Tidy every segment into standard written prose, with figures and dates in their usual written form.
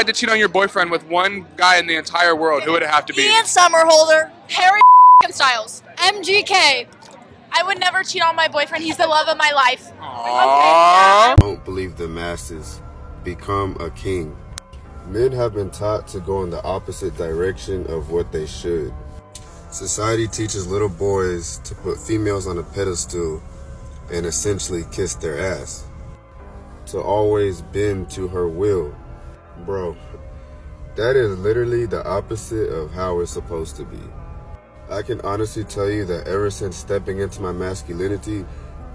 had to cheat on your boyfriend with one guy in the entire world, who would it have to be? Ian Somerhalder, Harry Styles, MGK. I would never cheat on my boyfriend. He's the love of my life. Aww. Don't believe the masses. Become a king. Men have been taught to go in the opposite direction of what they should. Society teaches little boys to put females on a pedestal and essentially kiss their ass. To always bend to her will. Bro, that is literally the opposite of how it's supposed to be. I can honestly tell you that ever since stepping into my masculinity,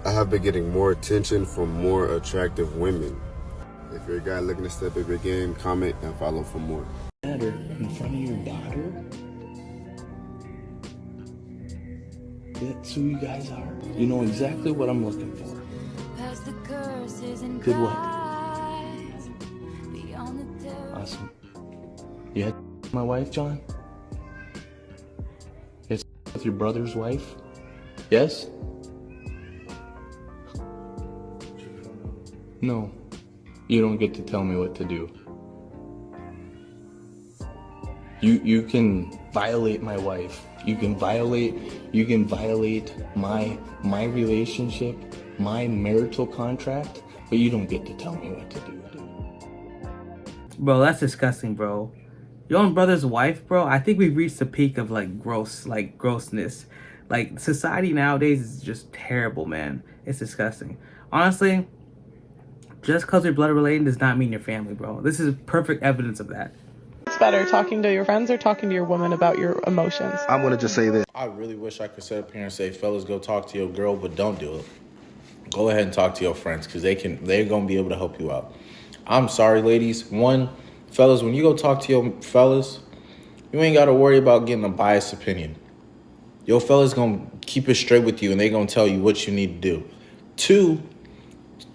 I have been getting more attention from more attractive women. If you're a guy looking to step up your game, comment and follow for more. In front of your daughter? That's who you guys are. You know exactly what I'm looking for. Good what? Awesome. You had my wife, John? Yes, with your brother's wife? Yes? No. You don't get to tell me what to do. You can violate my wife. You can violate my relationship, my marital contract, but you don't get to tell me what to do. Bro, that's disgusting, bro. Your own brother's wife, bro. I think we've reached the peak of grossness. Like, society nowadays is just terrible, man. It's disgusting. Honestly, just because you're blood related does not mean you're family, bro. This is perfect evidence of that. It's better talking to your friends or talking to your woman about your emotions. I'm going to just say this. I really wish I could sit up here and say, fellas, go talk to your girl, but don't do it. Go ahead and talk to your friends because they're going to be able to help you out. I'm sorry, ladies. One, fellas, when you go talk to your fellas, you ain't got to worry about getting a biased opinion. Your fellas going to keep it straight with you and they going to tell you what you need to do. Two,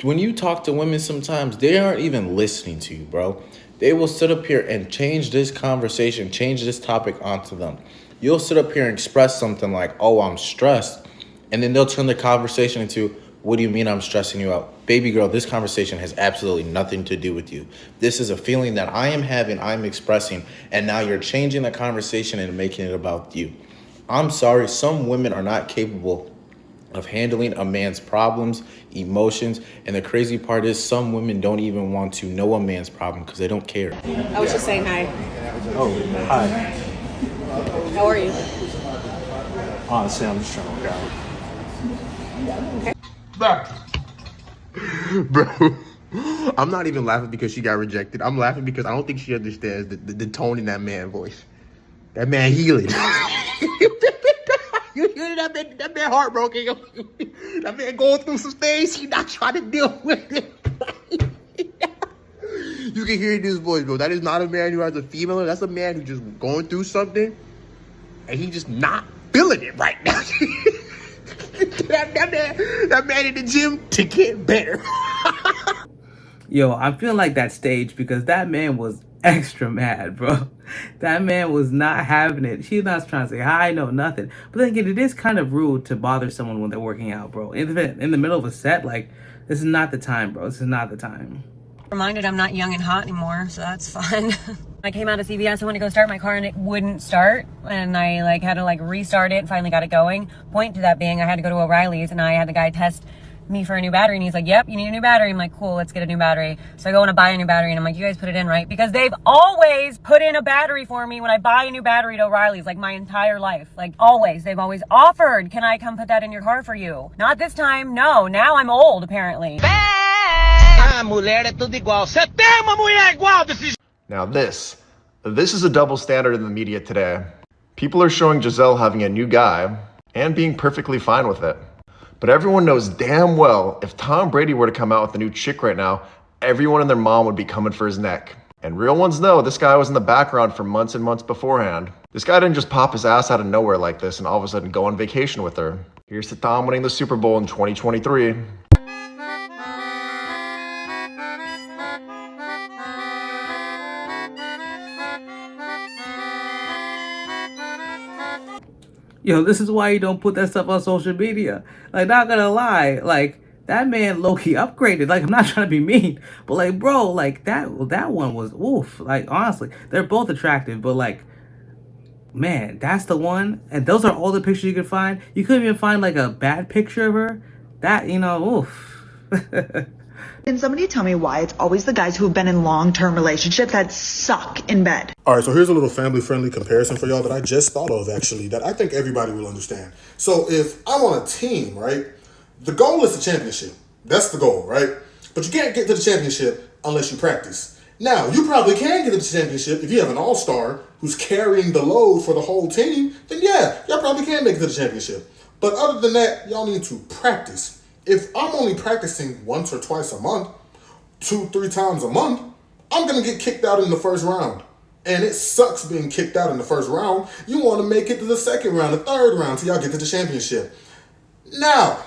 when you talk to women sometimes, they aren't even listening to you, bro. They will sit up here and change this conversation, change this topic onto them. You'll sit up here and express something like, oh, I'm stressed. And then they'll turn the conversation into, what do you mean I'm stressing you out? Baby girl, this conversation has absolutely nothing to do with you. This is a feeling that I am having, I'm expressing, and now you're changing the conversation and making it about you. I'm sorry, some women are not capable of handling a man's problems, emotions, and the crazy part is some women don't even want to know a man's problem because they don't care. I was just saying hi. Oh, hi. How are you? Honestly, I'm just trying to work out. Okay. Bro, I'm not even laughing because she got rejected. I'm laughing because I don't think she understands the tone in that man's voice. That man healing. You hear that man heartbroken. That man going through some things he not trying to deal with it. You can hear it in his voice, bro. That is not a man who has a female. That's a man who's just going through something and he just not feeling it right now. that man in the gym to get better. Yo, I'm feeling like that stage because that man was extra mad, bro. That man was not having it. She's not trying to say hi, no, nothing. But then again, it is kind of rude to bother someone when they're working out, bro. In the middle of a set, like, this is not the time, bro. This is not the time. Reminded I'm not young and hot anymore, so that's fun. I came out of CVS, I went to go start my car and it wouldn't start. And I had to restart it and finally got it going. Point to that being, I had to go to O'Reilly's and I had the guy test me for a new battery and he's like, yep, you need a new battery. I'm like, cool, let's get a new battery. So I go and I buy a new battery and I'm like, you guys put it in, right? Because they've always put in a battery for me when I buy a new battery to O'Reilly's, my entire life. Always. They've always offered, can I come put that in your car for you? Not this time, no. Now I'm old, apparently. Now this is a double standard in the media today. People are showing Giselle having a new guy and being perfectly fine with it. But everyone knows damn well if Tom Brady were to come out with a new chick right now, everyone and their mom would be coming for his neck. And real ones know this guy was in the background for months and months beforehand. This guy didn't just pop his ass out of nowhere like this and all of a sudden go on vacation with her. Here's to Tom winning the Super Bowl in 2023. Yo, this is why you don't put that stuff on social media. Not gonna lie. That man low-key upgraded. Like, I'm not trying to be mean, but like, bro, like that one was oof. Like, honestly, they're both attractive, but like, man, that's the one. And those are all the pictures you could find. You couldn't even find like a bad picture of her. That, oof. Can somebody tell me why it's always the guys who have been in long-term relationships that suck in bed? All right, so here's a little family-friendly comparison for y'all that I just thought of, actually, that I think everybody will understand. So if I'm on a team, right, the goal is the championship. That's the goal, right? But you can't get to the championship unless you practice. Now, you probably can get to the championship if you have an all-star who's carrying the load for the whole team, then yeah, y'all probably can make it to the championship. But other than that, y'all need to practice. If I'm only practicing once or twice a month, 2-3 times a month, I'm going to get kicked out in the first round. And it sucks being kicked out in the first round. You want to make it to the second round, the third round, till y'all get to the championship. Now,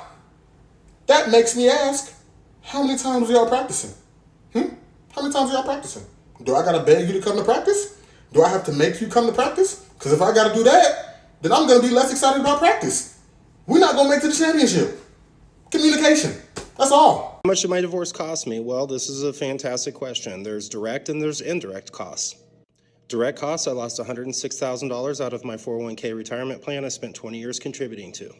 that makes me ask, how many times are y'all practicing? How many times are y'all practicing? Do I got to beg you to come to practice? Do I have to make you come to practice? Because if I got to do that, then I'm going to be less excited about practice. We're not going to make it to the championship. Communication. That's all. How much did my divorce cost me? Well, this is a fantastic question. There's direct and there's indirect costs. Direct costs, I lost $106,000 out of my 401k retirement plan I spent 20 years contributing to.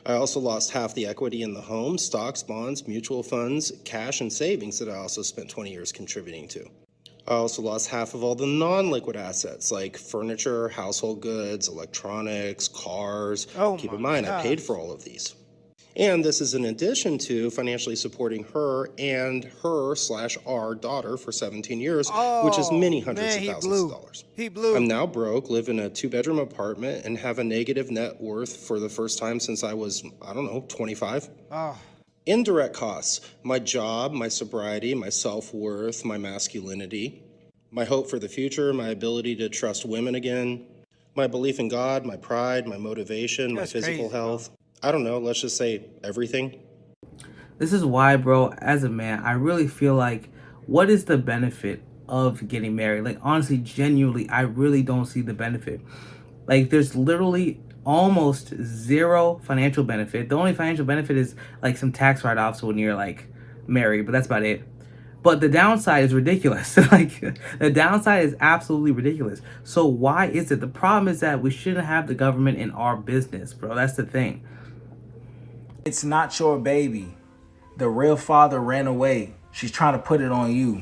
I also lost half the equity in the home, stocks, bonds, mutual funds, cash, and savings that I also spent 20 years contributing to. I also lost half of all the non-liquid assets like furniture, household goods, electronics, cars. Keep in mind, I paid for all of these. And this is in addition to financially supporting her and her/our daughter for 17 years, which is many hundreds of thousands of dollars. I'm now broke, live in a 2-bedroom apartment, and have a negative net worth for the first time since I was, 25. Indirect costs, my job, my sobriety, my self-worth, my masculinity, my hope for the future, my ability to trust women again, my belief in God, my pride, my motivation, my physical health. I don't know, let's just say everything. This is why, bro, as a man, I really feel like, what is the benefit of getting married? Like, honestly, genuinely, I really don't see the benefit. Like, there's literally almost zero financial benefit. The only financial benefit is like some tax write-offs when you're like married, but that's about it. But the downside is ridiculous. Like, the downside is absolutely ridiculous. So why is it? The problem is that we shouldn't have the government in our business, bro. That's the thing. It's not your baby. The real father ran away. She's trying to put it on you.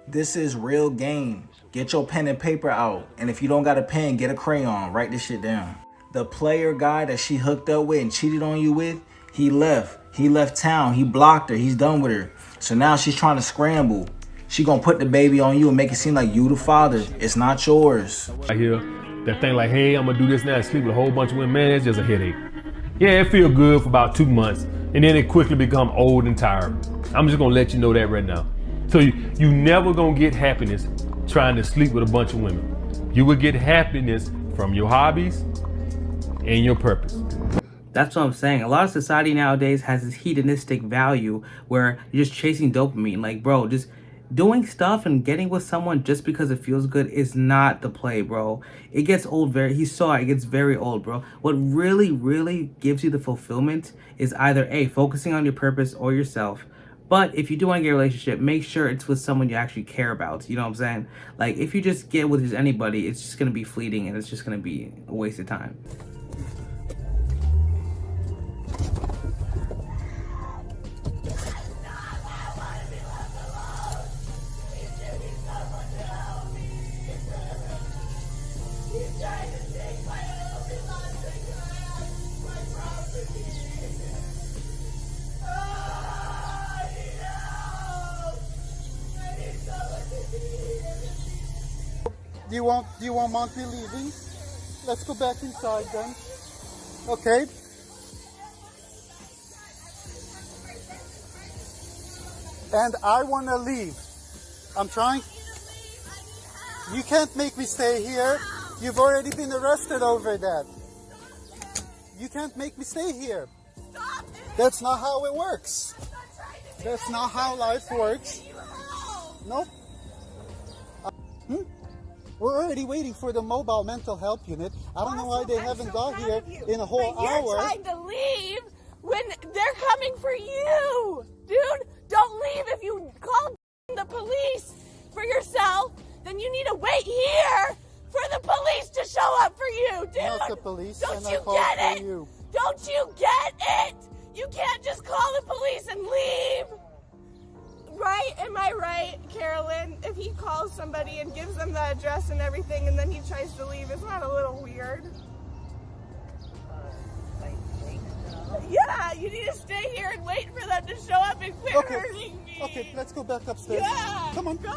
This is real game. Get your pen and paper out. And if you don't got a pen, get a crayon. Write this shit down. The player guy that she hooked up with and cheated on you with, he left. He left town. He blocked her. He's done with her. So now she's trying to scramble. She gonna put the baby on you and make it seem like you the father. It's not yours. I hear that thing like, hey, I'm gonna do this now and sleep with a whole bunch of women. Man, it's just a headache. Yeah, it feel good for about 2 months, and then it quickly become old and tired. I'm just gonna let you know that right now. So you never gonna get happiness trying to sleep with a bunch of women. You will get happiness from your hobbies and your purpose. That's what I'm saying. A lot of society nowadays has this hedonistic value where you're just chasing dopamine. Like, bro, just doing stuff and getting with someone just because it feels good is not the play, bro. It gets old it gets very old, bro. What really, really gives you the fulfillment is either A, focusing on your purpose or yourself. But if you do want to get a relationship, make sure it's with someone you actually care about. You know what I'm saying? Like, if you just get with just anybody, it's just going to be fleeting and it's just going to be a waste of time. Do you want Monty leaving? Let's go back inside then. Okay. And I want to leave. I'm trying. You can't make me stay here. You've already been arrested over that. You can't make me stay here. That's not how it works. That's not how life works. Nope. We're already waiting for the mobile mental health unit. I don't know why they haven't got here in a whole hour. You're trying to leave when they're coming for you. Dude, don't leave. If you call the police for yourself, then you need to wait here for the police to show up for you, dude. Not the police. Don't and I you called get for it? you. Don't you get it? You can't just call the police and leave. Right? Am I right, Carolyn? If he calls somebody and gives them the address and everything and then he tries to leave, isn't that a little weird? Yeah, you need to stay here and wait for them to show up and quit hurting me. Okay, let's go back upstairs. Yeah, come on. Go.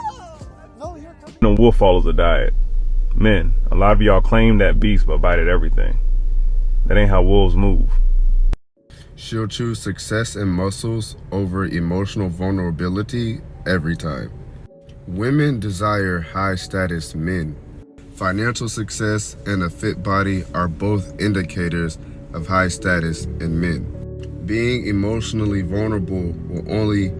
No, you're coming. No wolf follows a diet. Men, a lot of y'all claim that beast but bite at everything. That ain't how wolves move. She'll choose success and muscles over emotional vulnerability every time. Women desire high-status men. Financial success and a fit body are both indicators of high status in men. Being emotionally vulnerable will only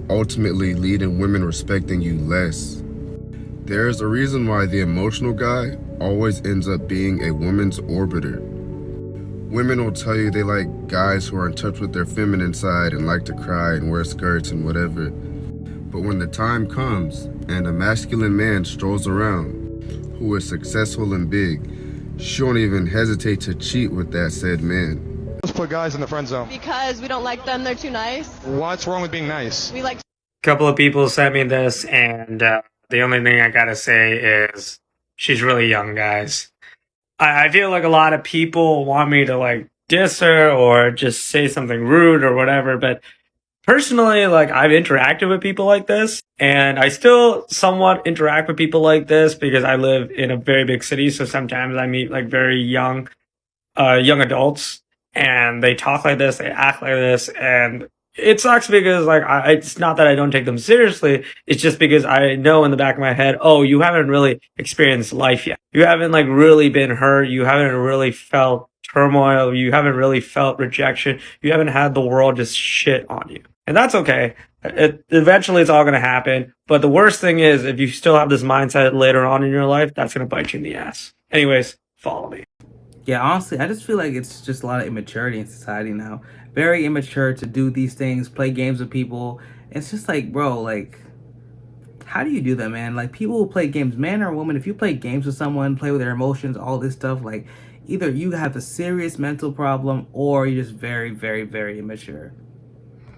ultimately lead in women respecting you less. There's a reason why the emotional guy always ends up being a woman's orbiter. Women will tell you they like guys who are in touch with their feminine side and like to cry and wear skirts and whatever. But when the time comes and a masculine man strolls around who is successful and big, she won't even hesitate to cheat with that said man. Let's put guys in the friend zone. Because we don't like them, they're too nice. What's wrong with being nice? We like. A couple of people sent me this, and the only thing I gotta say is she's really young, guys. I feel like a lot of people want me to like diss her or just say something rude or whatever, but personally, like, I've interacted with people like this, and I still somewhat interact with people like this because I live in a very big city, so sometimes I meet like very young adults, and they talk like this, they act like this, and it sucks because like it's not that I don't take them seriously, it's just because I know in the back of my head, oh, you haven't really experienced life yet. You haven't like really been hurt, you haven't really felt turmoil, you haven't really felt rejection, you haven't had the world just shit on you. And that's okay. Eventually it's all going to happen. But the worst thing is if you still have this mindset later on in your life, that's going to bite you in the ass. Anyways, follow me. Yeah, honestly, I just feel like it's just a lot of immaturity in society now. Very immature to do these things, play games with people. It's just like, bro, like, how do you do that, man? Like, people who play games, man or woman, if you play games with someone, play with their emotions, all this stuff, like, either you have a serious mental problem or you're just very, very, very immature.